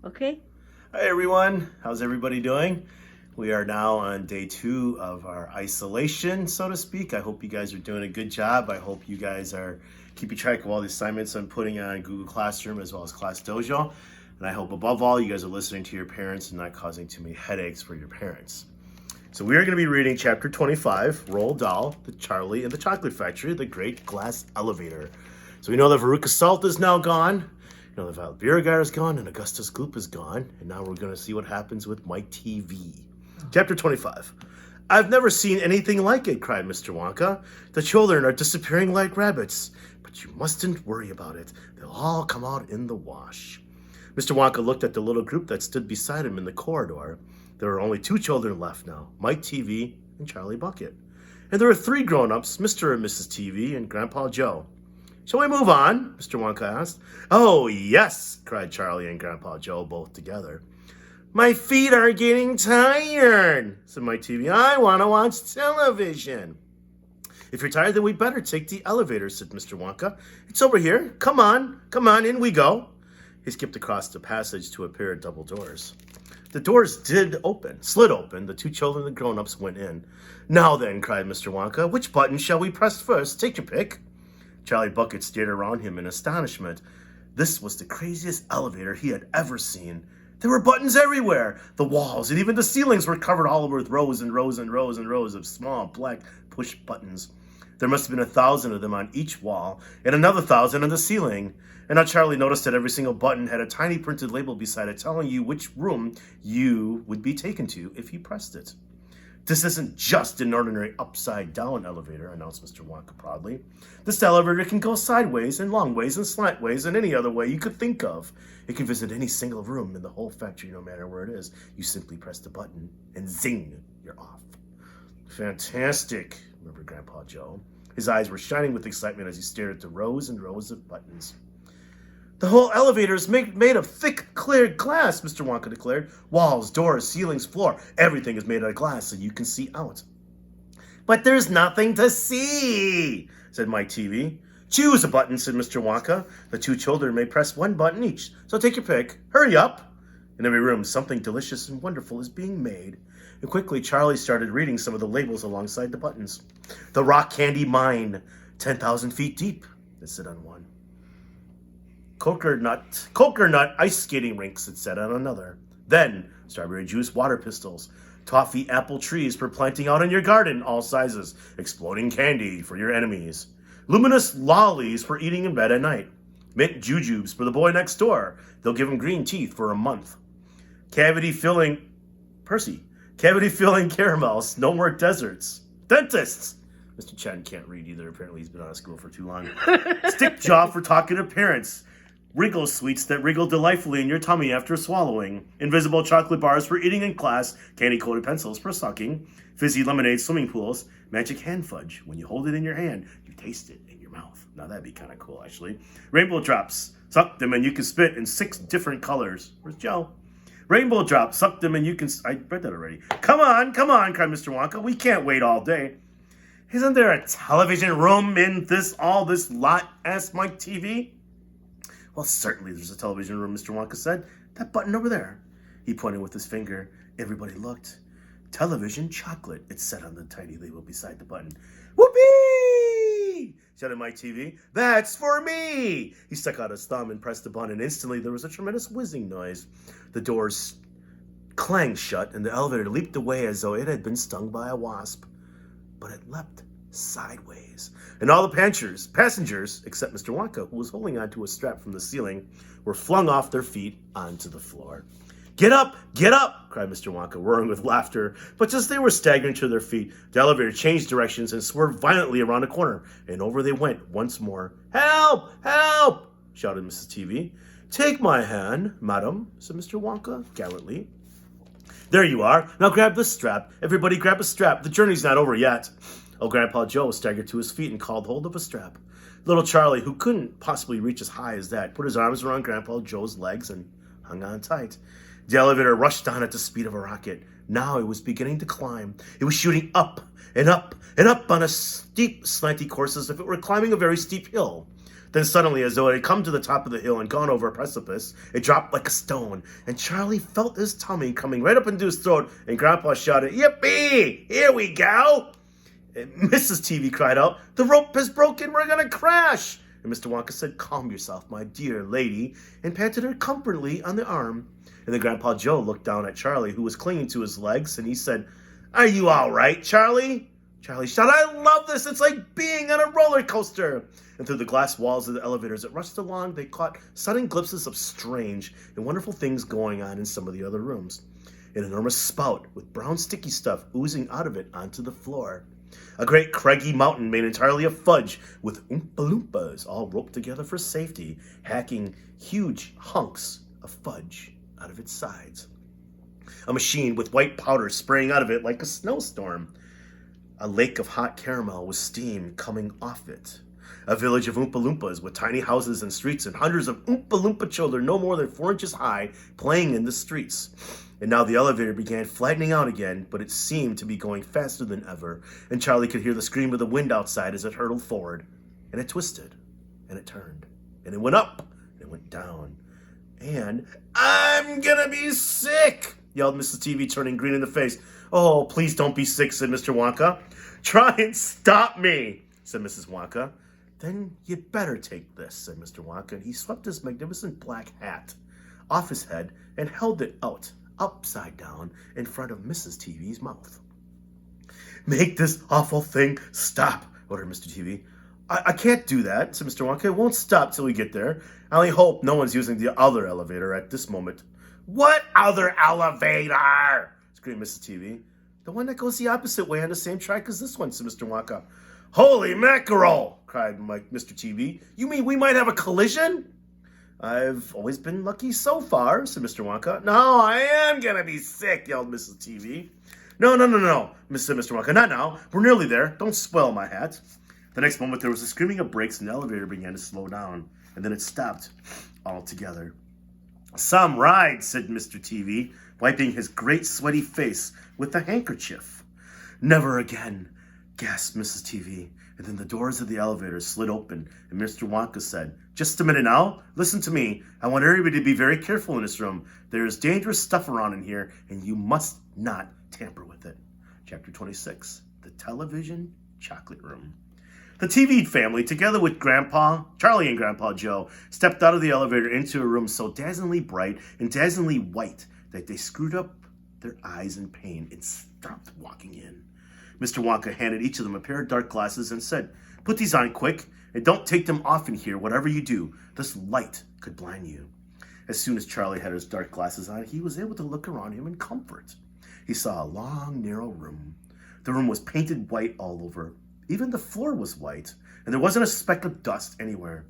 Okay? Hi everyone, how's everybody doing? We are now on day 2 of our isolation, so to speak. I hope you guys are doing a good job. I hope you guys are keeping track of all the assignments I'm putting on Google Classroom as well as Class Dojo. And I hope above all you guys are listening to your parents and not causing too many headaches for your parents. So we are going to be reading chapter 25, Roald Dahl, the Charlie and the Chocolate Factory, the Great Glass Elevator. So we know that Veruca Salt is now gone. You know, the Val Beauregard is gone and Augustus Gloop is gone. And now we're going to see what happens with Mike TV. Chapter 25. I've never seen anything like it, cried Mr. Wonka. The children are disappearing like rabbits. But you mustn't worry about it. They'll all come out in the wash. Mr. Wonka looked at the little group that stood beside him in the corridor. There were only 2 children left now, Mike TV and Charlie Bucket. And there were 3 grown-ups, Mr. and Mrs. TV and Grandpa Joe. Shall we move on? Mr. Wonka asked. Oh, yes, cried Charlie and Grandpa Joe both together. My feet are getting tired, said Mike TV. I want to watch television. If you're tired, then we'd better take the elevator, said Mr. Wonka. It's over here. Come on, in we go. He skipped across the passage to a pair of double doors. The doors slid open. The 2 children and the grown-ups went in. Now then, cried Mr. Wonka, which button shall we press first? Take your pick. Charlie Bucket stared around him in astonishment. This was the craziest elevator he had ever seen. There were buttons everywhere. The walls and even the ceilings were covered all over with rows and rows and rows and rows of small black push buttons. There must have been 1,000 of them on each wall and another 1,000 on the ceiling. And now Charlie noticed that every single button had a tiny printed label beside it telling you which room you would be taken to if you pressed it. This isn't just an ordinary upside-down elevator, announced Mr. Wonka proudly. This elevator can go sideways and long ways and slantways and any other way you could think of. It can visit any single room in the whole factory, no matter where it is. You simply press the button and zing, you're off. Fantastic, remembered Grandpa Joe. His eyes were shining with excitement as he stared at the rows and rows of buttons. The whole elevator is made of thick, clear glass, Mr. Wonka declared. Walls, doors, ceilings, floor, everything is made out of glass so you can see out. But there's nothing to see, said Mike TV. Choose a button, said Mr. Wonka. The 2 children may press 1 button each, so take your pick. Hurry up. In every room, something delicious and wonderful is being made. And quickly, Charlie started reading some of the labels alongside the buttons. The Rock Candy Mine, 10,000 feet deep, it said on one. Coconut ice skating rinks, it said on another. Then, strawberry juice water pistols. Toffee apple trees for planting out in your garden, all sizes. Exploding candy for your enemies. Luminous lollies for eating in bed at night. Mint jujubes for the boy next door. They'll give him green teeth for a month. Cavity-filling caramels. No more deserts. Dentists. Mr. Chen can't read either. Apparently he's been out of school for too long. Stick jaw for talking to parents. Wriggle sweets that wriggle delightfully in your tummy after swallowing. Invisible chocolate bars for eating in class. Candy-coated pencils for sucking. Fizzy lemonade swimming pools. Magic hand fudge. When you hold it in your hand, you taste it in your mouth. Now that'd be kind of cool, actually. Rainbow drops. Suck them and you can spit in 6 different colors. Where's Joe? Rainbow drops. Suck them and you can... I read that already. Come on, cried Mr. Wonka. We can't wait all day. Isn't there a television room in all this lot? Asked Mike TV. Well, certainly there's a television room, Mr. Wonka said. That button over there. He pointed with his finger. Everybody looked. Television chocolate, it said on the tiny label beside the button. Whoopee! Shouted Mike TV. That's for me! He stuck out his thumb and pressed the button, and instantly there was a tremendous whizzing noise. The doors clanged shut, and the elevator leaped away as though it had been stung by a wasp. But it leapt sideways, and all the passengers, except Mr. Wonka, who was holding onto a strap from the ceiling, were flung off their feet onto the floor. Get up! Cried Mr. Wonka, roaring with laughter. But just as they were staggering to their feet, the elevator changed directions and swerved violently around a corner, and over they went once more. Help! Help! Shouted Mrs. TV. Take my hand, madam, said Mr. Wonka gallantly. There you are. Now grab the strap. Everybody grab a strap. The journey's not over yet. Oh, Grandpa Joe staggered to his feet and called hold of a strap. Little Charlie, who couldn't possibly reach as high as that, put his arms around Grandpa Joe's legs and hung on tight. The elevator rushed on at the speed of a rocket. Now it was beginning to climb. It was shooting up and up and up on a steep, slanty course as if it were climbing a very steep hill. Then suddenly, as though it had come to the top of the hill and gone over a precipice, it dropped like a stone, and Charlie felt his tummy coming right up into his throat, and Grandpa shouted, "Yippee! Here we go!" And Mrs. TV cried out, "The rope has broken, we're gonna crash!" And Mr. Wonka said, "Calm yourself, my dear lady," and patted her comfortably on the arm. And then Grandpa Joe looked down at Charlie, who was clinging to his legs, and he said, "Are you all right, Charlie?" Charlie shouted, "I love this! It's like being on a roller coaster!" And through the glass walls of the elevators that rushed along, they caught sudden glimpses of strange and wonderful things going on in some of the other rooms. An enormous spout with brown sticky stuff oozing out of it onto the floor. A great craggy mountain made entirely of fudge with Oompa Loompas all roped together for safety, hacking huge hunks of fudge out of its sides. A machine with white powder spraying out of it like a snowstorm. A lake of hot caramel with steam coming off it. A village of Oompa Loompas with tiny houses and streets and hundreds of Oompa Loompa children no more than 4 inches high playing in the streets. And now the elevator began flattening out again, but it seemed to be going faster than ever, and Charlie could hear the scream of the wind outside as it hurtled forward. And it twisted, and it turned, and it went up, and it went down. And, "I'm gonna be sick!" yelled Mrs. TV, turning green in the face. "Oh, please don't be sick," said Mr. Wonka. "Try and stop me," said Mrs. Wonka. "Then you'd better take this," said Mr. Wonka, and he swept his magnificent black hat off his head and held it out, upside down, in front of Mrs. TV's mouth. "Make this awful thing stop," ordered Mr. TV. I can't do that," said Mr. Wonka. "It won't stop till we get there. I only hope no one's using the other elevator at this moment." "What other elevator?" screamed Mrs. TV. "The one that goes the opposite way on the same track as this one," said Mr. Wonka. "Holy mackerel!" cried Mr. TV. "You mean we might have a collision?" "I've always been lucky so far," said Mr. Wonka. "No, I am gonna be sick," yelled Mrs. TV. No, said Mr. Wonka. "Not now. We're nearly there. Don't spoil my hat." The next moment, there was a screaming of brakes, and the elevator began to slow down, and then it stopped altogether. "Some ride," said Mr. TV, wiping his great sweaty face with a handkerchief. "Never again," gasped Mrs. TV. And then the doors of the elevator slid open, and Mr. Wonka said, "Just a minute now. Listen to me. I want everybody to be very careful in this room. There is dangerous stuff around in here, and you must not tamper with it." Chapter 26, The Television Chocolate Room. The TV family, together with Charlie and Grandpa Joe, stepped out of the elevator into a room so dazzlingly bright and dazzlingly white that they screwed up their eyes in pain and stopped walking in. Mr. Wonka handed each of them a pair of dark glasses and said, "Put these on quick, and don't take them off in here, whatever you do. This light could blind you." As soon as Charlie had his dark glasses on, he was able to look around him in comfort. He saw a long, narrow room. The room was painted white all over. Even the floor was white, and there wasn't a speck of dust anywhere.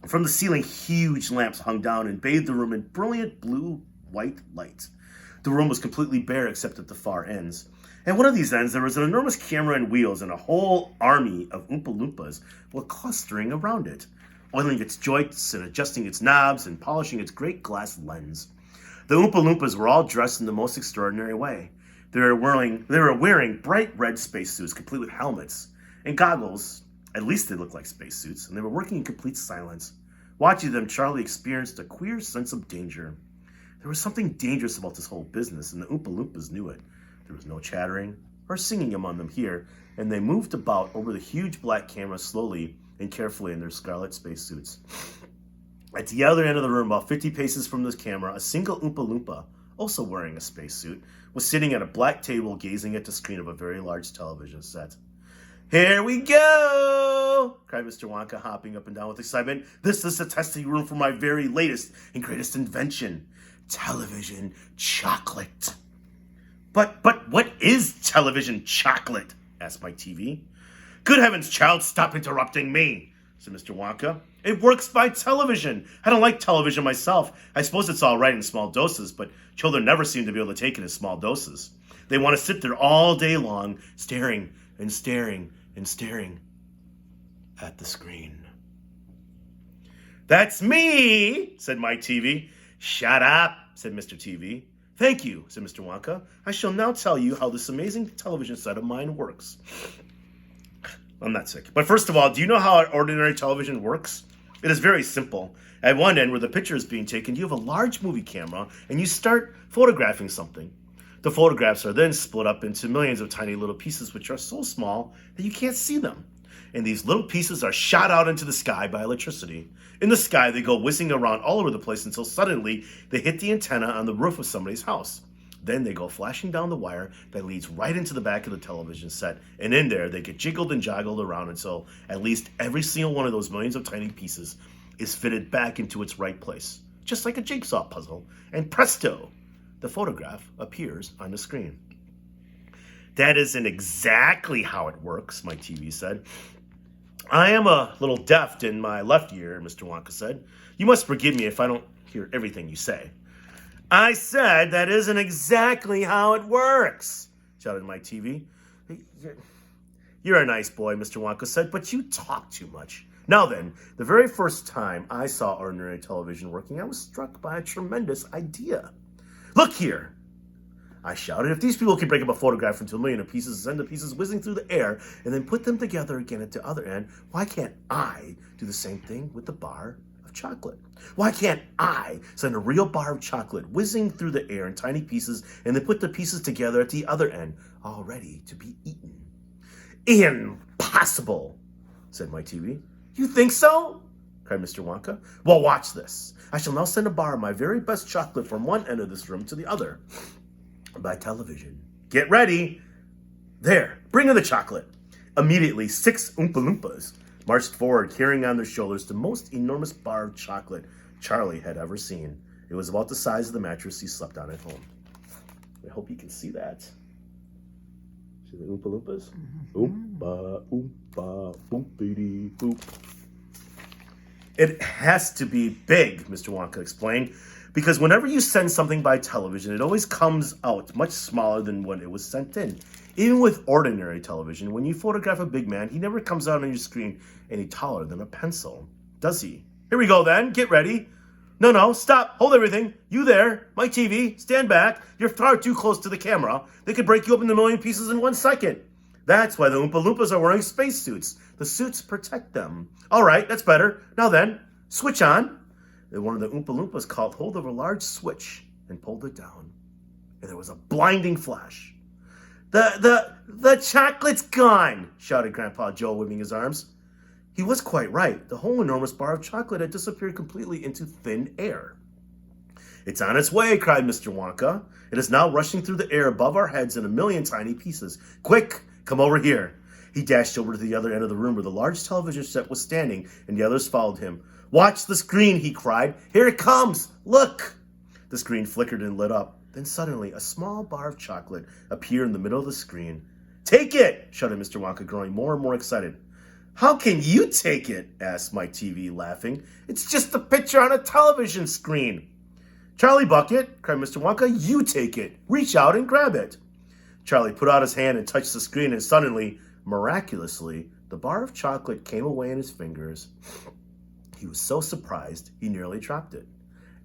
From the ceiling, huge lamps hung down and bathed the room in brilliant blue-white light. The room was completely bare except at the far ends. At one of these ends, there was an enormous camera and wheels, and a whole army of Oompa Loompas were clustering around it, oiling its joints and adjusting its knobs and polishing its great glass lens. The Oompa Loompas were all dressed in the most extraordinary way. They were wearing bright red spacesuits, complete with helmets and goggles. At least they looked like spacesuits, and they were working in complete silence. Watching them, Charlie experienced a queer sense of danger. There was something dangerous about this whole business, and the Oompa Loompas knew it. There was no chattering or singing among them here, and they moved about over the huge black camera slowly and carefully in their scarlet spacesuits. At the other end of the room, about 50 paces from the camera, a single Oompa Loompa, also wearing a spacesuit, was sitting at a black table gazing at the screen of a very large television set. "Here we go!" cried Mr. Wonka, hopping up and down with excitement. "This is the testing room for my very latest and greatest invention, television chocolate." But what is television chocolate?" asked my TV. "Good heavens, child, stop interrupting me," said Mr. Wonka. "It works by television. I don't like television myself. I suppose it's all right in small doses, but children never seem to be able to take it in small doses. They want to sit there all day long, staring and staring and staring at the screen." "That's me," said my TV. "Shut up," said Mr. TV. "Thank you," said Mr. Wonka. "I shall now tell you how this amazing television set of mine works. I'm not sick. But first of all, do you know how ordinary television works? It is very simple. At one end, where the picture is being taken, you have a large movie camera, and you start photographing something. The photographs are then split up into millions of tiny little pieces, which are so small that you can't see them. And these little pieces are shot out into the sky by electricity. In the sky, they go whizzing around all over the place until suddenly they hit the antenna on the roof of somebody's house. Then they go flashing down the wire that leads right into the back of the television set. And in there, they get jiggled and joggled around until at least every single one of those millions of tiny pieces is fitted back into its right place, just like a jigsaw puzzle. And presto, the photograph appears on the screen. That isn't exactly how it works, my TV said. I am a little deaf in my left ear, Mr. Wonka said. You must forgive me if I don't hear everything you say. I said that isn't exactly how it works, shouted my TV. You're a nice boy, Mr. Wonka said, but you talk too much. Now then, the very first time I saw ordinary television working, I was struck by a tremendous idea. Look here, I shouted. If these people can break up a photograph into a million of pieces, send the pieces whizzing through the air, and then put them together again at the other end, why can't I do the same thing with the bar of chocolate? Why can't I send a real bar of chocolate whizzing through the air in tiny pieces, and then put the pieces together at the other end, all ready to be eaten? Impossible, said my TV. You think so? Cried Mr. Wonka. Well, watch this. I shall now send a bar of my very best chocolate from one end of this room to the other by television. Get ready. There, bring in the chocolate. Immediately, 6 Oompa Loompas marched forward, carrying on their shoulders the most enormous bar of chocolate Charlie had ever seen. It was about the size of the mattress he slept on at home. I hope you can see that. See the Oompa Loompas? Oompa, oompa, boopity, boop. It has to be big, Mr. Wonka explained, because whenever you send something by television, it always comes out much smaller than when it was sent in. Even with ordinary television, when you photograph a big man, he never comes out on your screen any taller than a pencil, does he? Here we go then, get ready. No, stop, hold everything. You there, my TV, stand back. You're far too close to the camera. They could break you up into a million pieces in 1 second. That's why the Oompa Loompas are wearing spacesuits. The suits protect them. All right, that's better. Now then, switch on. And one of the Oompa Loompas caught hold of a large switch and pulled it down. And there was a blinding flash. The chocolate's gone, shouted Grandpa Joe, waving his arms. He was quite right. The whole enormous bar of chocolate had disappeared completely into thin air. It's on its way, cried Mr. Wonka. It is now rushing through the air above our heads in a million tiny pieces. Quick, come over here. He dashed over to the other end of the room where the large television set was standing, and the others followed him. Watch the screen, he cried. Here it comes. Look. The screen flickered and lit up. Then suddenly, a small bar of chocolate appeared in the middle of the screen. Take it, shouted Mr. Wonka, growing more and more excited. How can you take it? Asked my TV, laughing. It's just a picture on a television screen. Charlie Bucket, cried Mr. Wonka, you take it. Reach out and grab it. Charlie put out his hand and touched the screen, and suddenly, miraculously, the bar of chocolate came away in his fingers. He was so surprised, he nearly dropped it.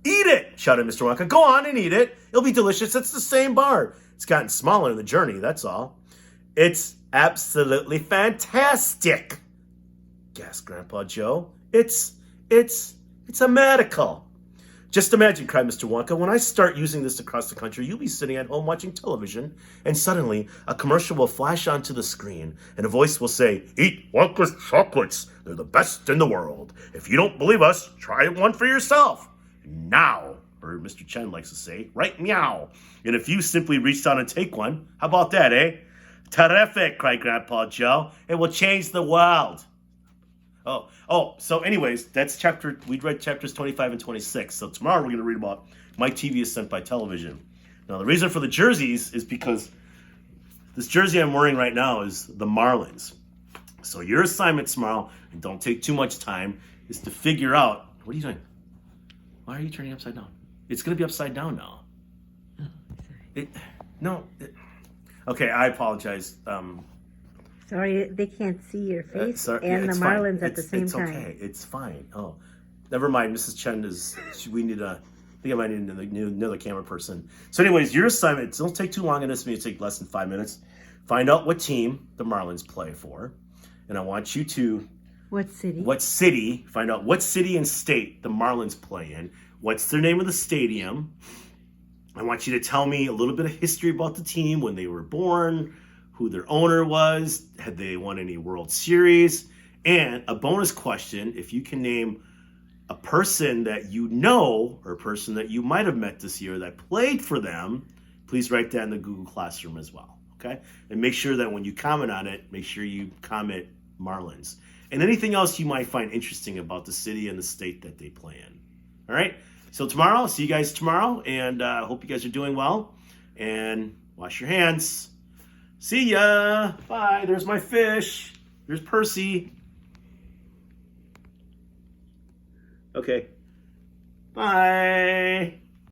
Eat it, shouted Mr. Wonka. Go on and eat it. It'll be delicious. It's the same bar. It's gotten smaller in the journey, that's all. It's absolutely fantastic, gasped Grandpa Joe. It's a medical. Just imagine, cried Mr. Wonka, when I start using this across the country, you'll be sitting at home watching television, and suddenly a commercial will flash onto the screen, and a voice will say, Eat Wonka's chocolates. They're the best in the world. If you don't believe us, try one for yourself. Now, or Mr. Chen likes to say, right meow. And if you simply reach down and take one, how about that, eh? Terrific, cried Grandpa Joe. It will change the world. So anyways, we read chapters 25 and 26. So tomorrow we're going to read about My TV is Sent by Television. Now the reason for the jerseys is because this jersey I'm wearing right now is the Marlins. So your assignment tomorrow, and don't take too much time, is to figure out, what are you doing? Why are you turning upside down? It's going to be upside down now. Okay, I apologize. Sorry, they can't see your face the Marlins at the same time. It's okay. It's fine. Oh, never mind. Mrs. Chen I think I might need another camera person. So anyways, your assignment, don't take too long on this. It's going to take less than 5 minutes. Find out what team the Marlins play for. and I want you to What city? find out what city and state the Marlins play in. What's their name of the stadium? I want you to tell me a little bit of history about the team, when they were born, who their owner was, had they won any World Series, and a bonus question, if you can name a person that you know or a person that you might have met this year that played for them, please write that in the Google Classroom as well, okay? And make sure that when you comment on it, make sure you comment Marlins. And anything else you might find interesting about the city and the state that they play in. All right? So tomorrow, I'll see you guys tomorrow, and I hope you guys are doing well. And wash your hands. See ya. Bye. There's my fish. There's Percy. Okay. Bye.